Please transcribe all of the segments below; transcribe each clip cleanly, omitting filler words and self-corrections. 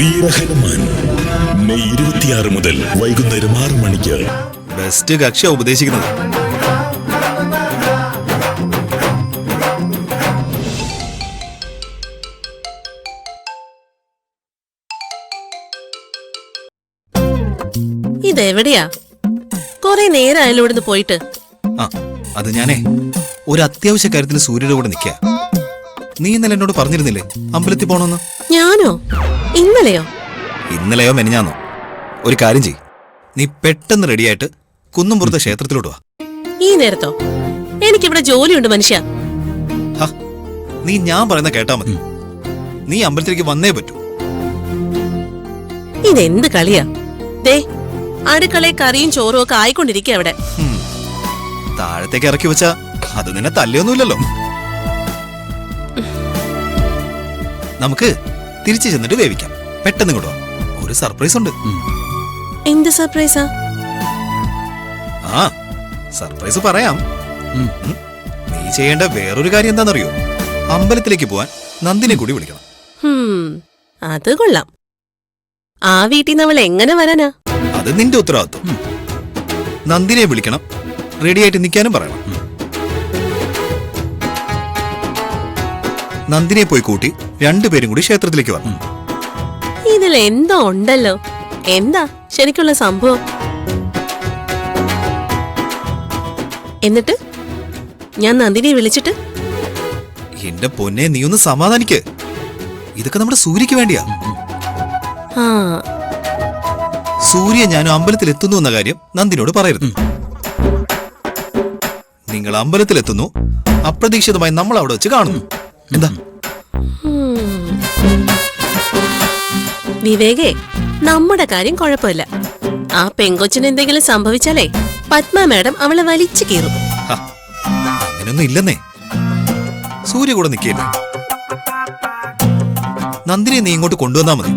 Veerahanuman May 26 മുതൽ വൈകുന്നേരം 6 മണിക്ക്. ബെസ്റ്റ് കക്ഷിയാ ഉപദേശിക്കുന്നത്. ഇതെവിടെയാ? കൊറേ നേരമായാലും ഇവിടുന്ന് പോയിട്ട്. ആ അത് ഞാനേ ഒരു അത്യാവശ്യ കാര്യത്തിന് സൂര്യയുടെ കൂടെ നിൽക്കുക. നീ ഇന്നലെ എന്നോട് പറഞ്ഞിരുന്നില്ലേ അമ്പലത്തിൽ പോണോന്ന്? ഞാനോ? ഇന്നലെയോ? ഇന്നലെയോ മെനഞ്ഞാന്നോ? ഒരു കാര്യം ചെയ്, നീ പെട്ടെന്ന് റെഡിയായിട്ട് കുന്നുംപുറത്തെ ക്ഷേത്രത്തിലോട്ട് വാ. ഈ നേരത്തോ? എനിക്കിവിടെ ജോലിയുണ്ട് മനുഷ്യ. നീ ഞാൻ പറയുന്ന കേട്ടാ മതി. നീ അമ്പലത്തിലേക്ക് വന്നേ പറ്റൂ. ഇതെന്ത് കളിയാ? ദേ അടുക്കളയെ കറിയും ചോറും ഒക്കെ ആയിക്കൊണ്ടിരിക്കുക അവിടെ. താഴത്തേക്ക് ഇറക്കി വെച്ചാ അത് നിന്നെ തല്ലിയൊന്നുമില്ലല്ലോ. നമുക്ക് തിരിച്ചു ചെന്നിട്ട് വേവിക്കാം. പെട്ടെന്ന് ഇങ്ങോട്ട് വാ, ഒരു സർപ്രൈസ് ഉണ്ട്. എന്ത് സർപ്രൈസാ? ആ സർപ്രൈസ് പറയാം. നീ ചെയ്യേണ്ട വേറൊരു കാര്യം എന്താണെന്നറിയോ? അമ്പലത്തിലേക്ക് പോവാൻ നന്ദിനെ കൂടി വിളിക്കണം. അത് കൊള്ളാം. ആ വീട്ടിൽ നിന്ന് അവൾ എങ്ങനെ വരാനാ? അത് നിന്റെ ഉത്തരവാദിത്വം. നന്ദിനെ വിളിക്കണം, റെഡിയായിട്ട് നിൽക്കാനും പറയണം. നന്ദിനെ പോയി കൂട്ടി രണ്ടുപേരും കൂടി ക്ഷേത്രത്തിലേക്ക് വരണം. ഇതിൽ എന്തോ ഉണ്ടല്ലോ. എന്താ ശരിക്കുള്ള സംഭവം? എന്നിട്ട് ഞാൻ നന്ദിനെ വിളിച്ചിട്ട്? എന്റെ പൊന്നെ, നീ ഒന്ന് സമാധാനിക്ക്. ഇതൊക്കെ നമ്മുടെ സൂര്യക്ക് വേണ്ടിയാ. സൂര്യ ഞാനും അമ്പലത്തിൽ എത്തുന്നു എന്ന കാര്യം നന്ദിനോട് പറയരുത്. നിങ്ങൾ അമ്പലത്തിലെത്തുന്നു, അപ്രതീക്ഷിതമായി നമ്മൾ അവിടെ വെച്ച് കാണുന്നു. എന്താ വിവേകേ, നമ്മുടെ കാര്യം കുഴപ്പമില്ല. ആ പെങ്കൊച്ചിന് എന്തെങ്കിലും സംഭവിച്ചാലേ പത്മ മാഡം അവളെ വലിച്ചു കീറും. അങ്ങനെയൊന്നും ഇല്ലെന്നേ. സൂര്യ കൂടെ നിൽക്കില്ലേ. നന്ദിനെ നീ ഇങ്ങോട്ട് കൊണ്ടുവന്നാ മതി.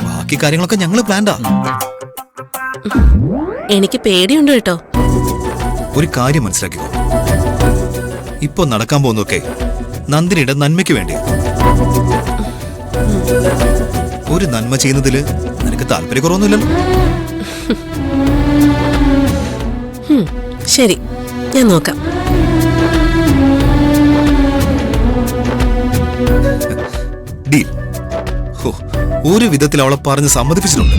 ബാക്കി കാര്യങ്ങളൊക്കെ ഞങ്ങള് പ്ലാൻഡാ. എനിക്ക് പേടിയുണ്ട് കേട്ടോ. ഒരു കാര്യം മനസ്സിലാക്കിക്കോ, ഇപ്പൊ നടക്കാൻ പോകുന്നതൊക്കെ നന്ദിനിയുടെ നന്മയ്ക്ക് വേണ്ടിയാ. ഒരു നന്മ ചെയ്യുന്നതില് നിനക്ക് താല്പര്യക്കുറവൊന്നുമില്ലല്ലോ. ശരി, ഞാൻ നോക്കാം. ഡീൽ. ഒരു വിധത്തിൽ അവളെ പറഞ്ഞ് സമ്മതിപ്പിച്ചിട്ടുണ്ട്.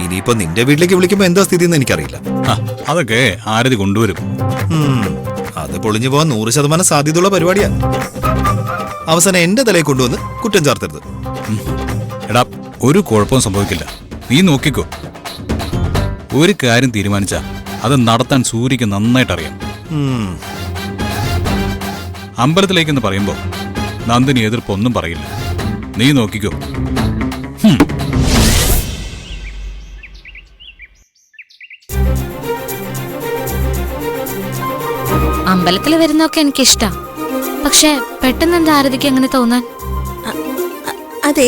ഇനിയിപ്പോ നിന്റെ വീട്ടിലേക്ക് വിളിക്കുമ്പോ എന്താ സ്ഥിതി എന്ന് എനിക്കറിയില്ല. അതൊക്കെ ആരതി കൊണ്ടുവരും. അത് പൊളിഞ്ഞു പോവാൻ 100% സാധ്യതയുള്ള പരിപാടിയാ. അവസാനം എന്റെ തലയിൽ കൊണ്ടുവന്ന് കുറ്റം ചാർത്തരുത്. എടാ, ഒരു കുഴപ്പവും സംഭവിക്കില്ല, നീ നോക്കിക്കോ. ഒരു കാര്യം തീരുമാനിച്ചാ അത് നടത്താൻ സൂര്യക്ക് നന്നായിട്ടറിയാം. അമ്പലത്തിലേക്കെന്ന് പറയുമ്പോ നന്ദിനി എതിർപ്പൊന്നും പറയില്ല, നീ നോക്കിക്കോ. അമ്പലത്തിൽ വരുന്നൊക്കെ എനിക്കിഷ്ടാ. പക്ഷെ പെട്ടെന്ന് എന്താ ആരതിക്ക് അങ്ങനെ തോന്നാൻ? അതെ,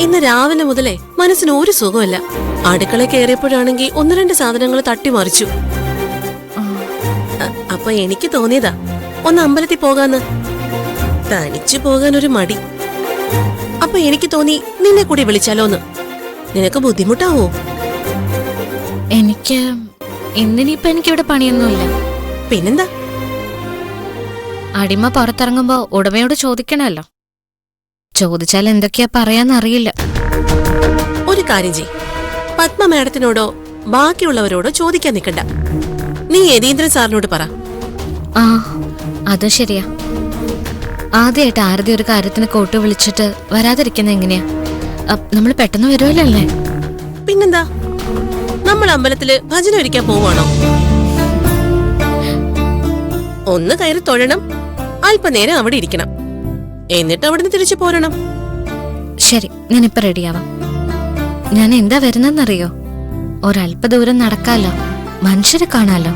ഇന്ന് രാവിലെ മുതലേ മനസ്സിന് ഒരു സുഖമല്ല. അടുക്കള കയറിയപ്പോഴാണെങ്കിൽ 1-2 സാധനങ്ങൾ തട്ടിമറിച്ചു. അപ്പൊ എനിക്ക് തോന്നിയതാ ഒന്ന് അമ്പലത്തിൽ പോകാന്ന്. തനിച്ചു പോകാൻ ഒരു മടി. അപ്പൊ എനിക്ക് തോന്നി നിന്നെ കൂടി വിളിച്ചാലോന്ന്. നിനക്ക് ബുദ്ധിമുട്ടാവോ? എനിക്ക് ഇന്നിനിപ്പോ എനിക്കിവിടെ പണിയൊന്നുമില്ല. പിന്നെന്താ? അടിമ പുറത്തിറങ്ങുമ്പോ ഉടമയോട് ചോദിക്കണല്ലോ. ചോദിച്ചാൽ എന്തൊക്കെയാ പറയാന്നറിയില്ല. ഒരു കാര്യം ചെയ്, പത്മ മാഡത്തിനോടോ ബാക്കിയുള്ളവരോടോ ചോദിക്കാൻ നിൽക്കണ്ട. നീ യതീന്ദ്രൻ സാറിനോട് പറ. ആ അത് ശരിയാ. ആദ്യമായിട്ട് ആരതി ഒരു കാര്യത്തിന് കോട്ട് വിളിച്ചിട്ട് വരാതിരിക്കുന്ന എങ്ങനെയാ? നമ്മൾ പെട്ടെന്ന് വരുമല്ലേ? പിന്നെന്താ, നമ്മൾ അമ്പലത്തില് ഭജന ഒരിക്കാൻ പോവാണോ? ഒന്ന് കയറി തൊഴണം, അല്പനേരം അവിടെ ഇരിക്കണം, എന്നിട്ട് അവിടുന്ന് തിരിച്ചു പോരണം. ശരി, ഞാനിപ്പോ റെഡിയാവാം. ഞാൻ എന്താ വരുന്നെന്നറിയോ? ഒരല്പ ദൂരം നടക്കാലോ, മനുഷ്യരെ കാണാലോ.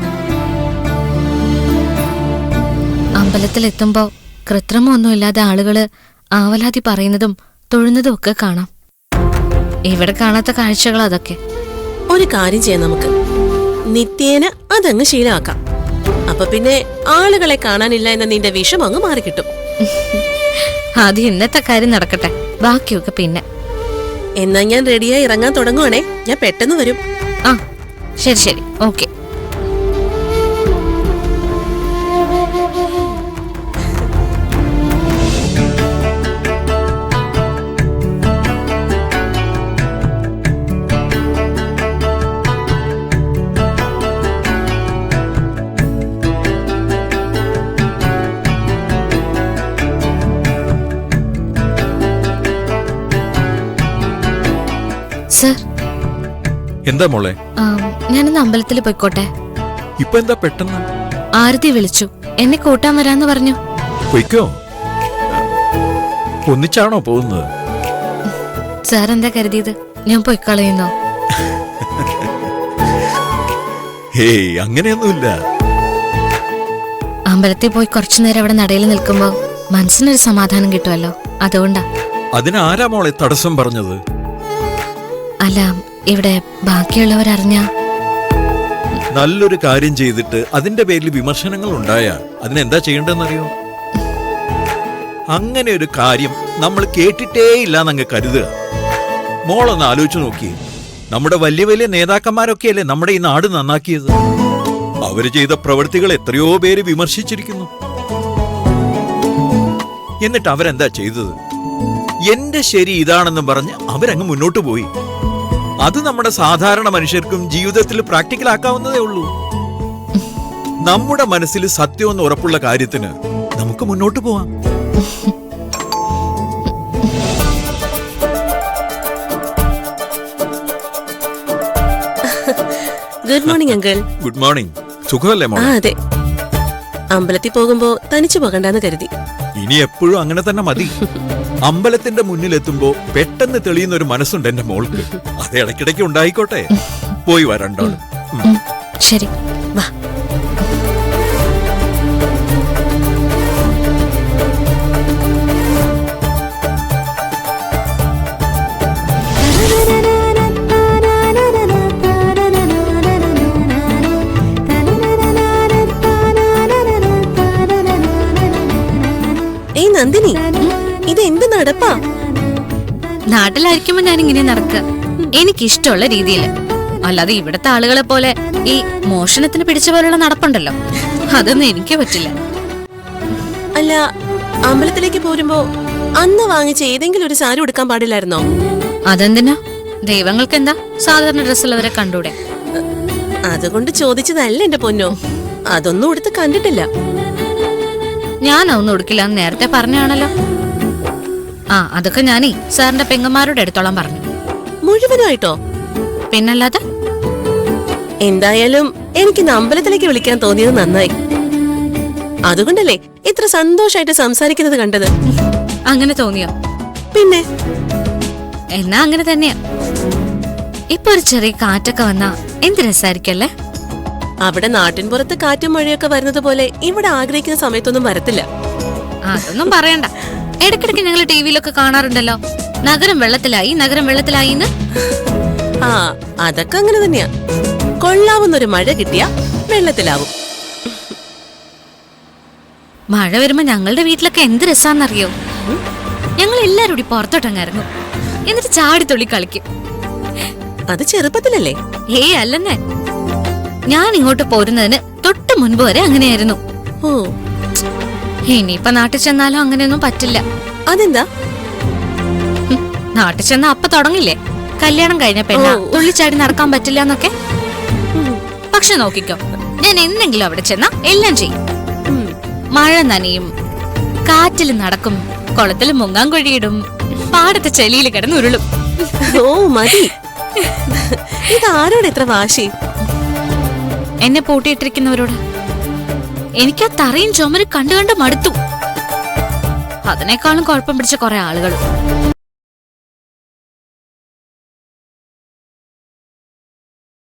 അമ്പലത്തിലെത്തുമ്പോ കൃത്രിമൊന്നുമില്ലാതെ ആളുകള് ആവലാതി പറയുന്നതും തൊഴുന്നതും ഒക്കെ കാണാം. ഇവിടെ കാണാത്ത കാഴ്ചകൾ അതൊക്കെ. ഒരു കാര്യം ചെയ്യാം, നമുക്ക് നിത്യേന അതങ്ങ് ശീലമാക്കാം. അപ്പൊ പിന്നെ ആളുകളെ കാണാനില്ല എന്ന നിന്റെ വിഷം അങ്ങ് മാറിക്കിട്ടും. ആദ്യം ഇന്നത്തെ കാര്യം നടക്കട്ടെ, ബാക്കിയൊക്കെ പിന്നെ. എന്നാ ഞാൻ റെഡിയായി ഇറങ്ങാൻ തുടങ്ങുവാണേ. ഞാൻ പെട്ടെന്ന് വരും. ആ ശരി ശരി, ഓക്കെ. സർ, എന്താ മോളെ? ഞാനിന്ന് അമ്പലത്തിൽ പോയിക്കോട്ടെ? ഇപ്പൊ എന്താ പെട്ടെന്ന്? ആരതി വിളിച്ചു, എന്നെ കൂട്ടാൻ വരാന്ന് പറഞ്ഞു. പൊയ്ക്കോ. ഒന്നിച്ചാണോ പോകുന്നത്? സാർ എന്താ കരുതിയത്, ഞാൻ പോയിക്കളയുന്നോ? ഹേയ്, അങ്ങനെയൊന്നുമില്ല. അമ്പലത്തിൽ പോയി കുറച്ചു നേരം അവിടെ നടയിൽ നിൽക്കുമ്പോ മനസ്സിനൊരു സമാധാനം കിട്ടുമല്ലോ, അതുകൊണ്ടാ. അതിനാരാ മോളെ തടസ്സം പറഞ്ഞത്? അല്ല, ഇവിടെ ബാക്കിയുള്ളവരറിഞ്ഞ നല്ലൊരു കാര്യം ചെയ്തിട്ട് അതിന്റെ പേരിൽ വിമർശനങ്ങൾ ഉണ്ടായാ അതിനെന്താ ചെയ്യേണ്ടതെന്നറിയോ? അങ്ങനെ ഒരു കാര്യം നമ്മൾ കേട്ടിട്ടേ ഇല്ലാന്നങ്ങ് കരുതുക. മോളൊന്ന് ആലോചിച്ചു നോക്കി. നമ്മുടെ വലിയ വലിയ നേതാക്കന്മാരൊക്കെയല്ലേ നമ്മുടെ ഈ നാട് നന്നാക്കിയത്. അവര് ചെയ്ത പ്രവൃത്തികൾ എത്രയോ പേര് വിമർശിച്ചിരിക്കുന്നു. എന്നിട്ട് അവരെന്താ ചെയ്തത്? എന്റെ ശരി ഇതാണെന്നും പറഞ്ഞ് അവരങ്ങ് മുന്നോട്ട് പോയി. അത് നമ്മുടെ സാധാരണ മനുഷ്യർക്കും ജീവിതത്തിൽ പ്രാക്ടിക്കൽ ആക്കാവുന്നതേ ഉള്ളൂ. നമ്മുടെ മനസ്സിൽ സത്യമെന്ന് ഉറപ്പുള്ള കാര്യത്തിന് നമുക്ക് മുന്നോട്ട് പോവാം. Good morning uncle. Good morning. സുഖമല്ലേ ആ മോളെ? അതെ, അമ്പലത്തിൽ പോകുമ്പോ തനിച്ചു പോകണ്ടെന്ന് കരുതി. ഇനി എപ്പോഴും അങ്ങനെ തന്നെ മതി. അമ്പലത്തിന്റെ മുന്നിലെത്തുമ്പോ പെട്ടെന്ന് തെളിയുന്ന ഒരു മനസ്സുണ്ട് എന്റെ മോൾക്ക്. അത് ഇടയ്ക്കിടയ്ക്ക് ഉണ്ടായിക്കോട്ടെ. പോയി വരണ്ടാളും. ശരി, വാ. ഏയ് നന്ദിനി, ഇത് എന്ത് നടപ്പാ? നാട്ടിലായിരിക്കുമ്പോ ഞാൻ ഇങ്ങനെ നടക്കുക, എനിക്കിഷ്ടമുള്ള രീതിയിൽ. അല്ലാതെ ഇവിടത്തെ ആളുകളെ പോലെ ഈ മോഷണത്തിന് പിടിച്ച പോലുള്ള നടപ്പുണ്ടല്ലോ, അതൊന്നും എനിക്ക് പറ്റില്ല. അല്ല, അമ്പലത്തിലേക്ക് പോരുമ്പോ അന്ന് വാങ്ങിച്ച ഏതെങ്കിലും ഒരു സാരി ഉടുക്കാൻ പാടില്ലായിരുന്നോ? അതെന്തിനാ? ദൈവങ്ങൾക്ക് എന്താ സാധാരണ ഡ്രസ്സുള്ളവരെ കണ്ടൂടെ? അതുകൊണ്ട് ചോദിച്ചതല്ല എന്റെ പൊന്നോ. അതൊന്നും ഉടുത്ത് കണ്ടിട്ടില്ല. ഞാൻ ഒന്നും ഉടുക്കില്ല എന്ന് നേരത്തെ പറഞ്ഞാണല്ലോ. ആ, അതൊക്കെ ഞാനേ സാറിന്റെ പെങ്ങന്മാരോട് എടുത്തോളാൻ പറഞ്ഞു. മുഴുവനായിട്ടോ? പിന്നല്ലാതെ. എന്തായാലും എനിക്ക് അമ്പലത്തിലേക്ക് വിളിക്കാൻ തോന്നിയത് നന്നായി. അതുകൊണ്ടല്ലേ ഇത്ര സന്തോഷായിട്ട് സംസാരിക്കുന്നത് കണ്ടത്. അങ്ങനെ തോന്നിയോ? പിന്നെ എന്നാ അങ്ങനെ തന്നെയാ. ഇപ്പൊ ഒരു ചെറിയ കാറ്റൊക്കെ വന്നാ എന്ത് രസായിരിക്കല്ലേ? അവിടെ നാട്ടിൻപുറത്ത് കാറ്റും മഴയൊക്കെ വരുന്നത് പോലെ ഇവിടെ ആഗ്രഹിക്കുന്ന സമയത്തൊന്നും വരത്തില്ല. അതൊന്നും പറയണ്ട. ഇടയ്ക്കിടയ്ക്ക് ഞങ്ങൾ ടിവിയിലൊക്കെ കാണാറുണ്ടല്ലോ, നഗരം വെള്ളത്തിലായി, നഗരം വെള്ളത്തിലായി. ആ, അതൊക്കെ അങ്ങനെ തന്നെയാ. കൊള്ളാവുന്നൊരു മഴ കിട്ടിയാ വെള്ളത്തിലാവും. മഴ വരുമ്പോ ഞങ്ങളുടെ വീട്ടിലൊക്കെ എന്ത് രസാന്നറിയോ? ഞങ്ങൾ എല്ലാരും കൂടി പുറത്തോട്ടങ്ങ് ഇറങ്ങും, എന്നിട്ട് ചാടിത്തുള്ളി കളിക്കും. അത് ചെറുപ്പത്തിലല്ലേ? ഏയ് അല്ലെന്നേ, ഞാൻ ഇങ്ങോട്ട് പോരുന്നതിന് തൊട്ട് മുൻപ് വരെ അങ്ങനെയായിരുന്നു. ഓ, ഇനിയിപ്പൊ നാട്ടിൽ ചെന്നാലും അങ്ങനെയൊന്നും പറ്റില്ല. അതെന്താ? നാട്ടിൽ ചെന്ന അപ്പൊ തുടങ്ങില്ലേ കല്യാണം കഴിഞ്ഞ പെണ്ണ തുള്ളിച്ചാടി നടക്കാൻ പറ്റില്ല എന്നൊക്കെ. പക്ഷെ നോക്കിക്കോ, ഞാൻ എന്തെങ്കിലും അവിടെ ചെന്ന എല്ലാം ചെയ്യും. മഴ നനയും, കാറ്റിൽ നടക്കും, കുളത്തിൽ മുങ്ങാൻ കൊഴിയിടും, പാടത്തെ ചെളിയിൽ കിടന്ന് ഉരുളും. ഓ മതി. ഇതാരോട് എത്ര വാശി? എന്നെ പൂട്ടിയിട്ടിരിക്കുന്നവരോട്. എനിക്ക് ആ തറയും ചുമര് കണ്ടു കണ്ട് മടുത്തു. അതിനേക്കാളും കുഴപ്പം പിടിച്ച കുറെ ആളുകൾ.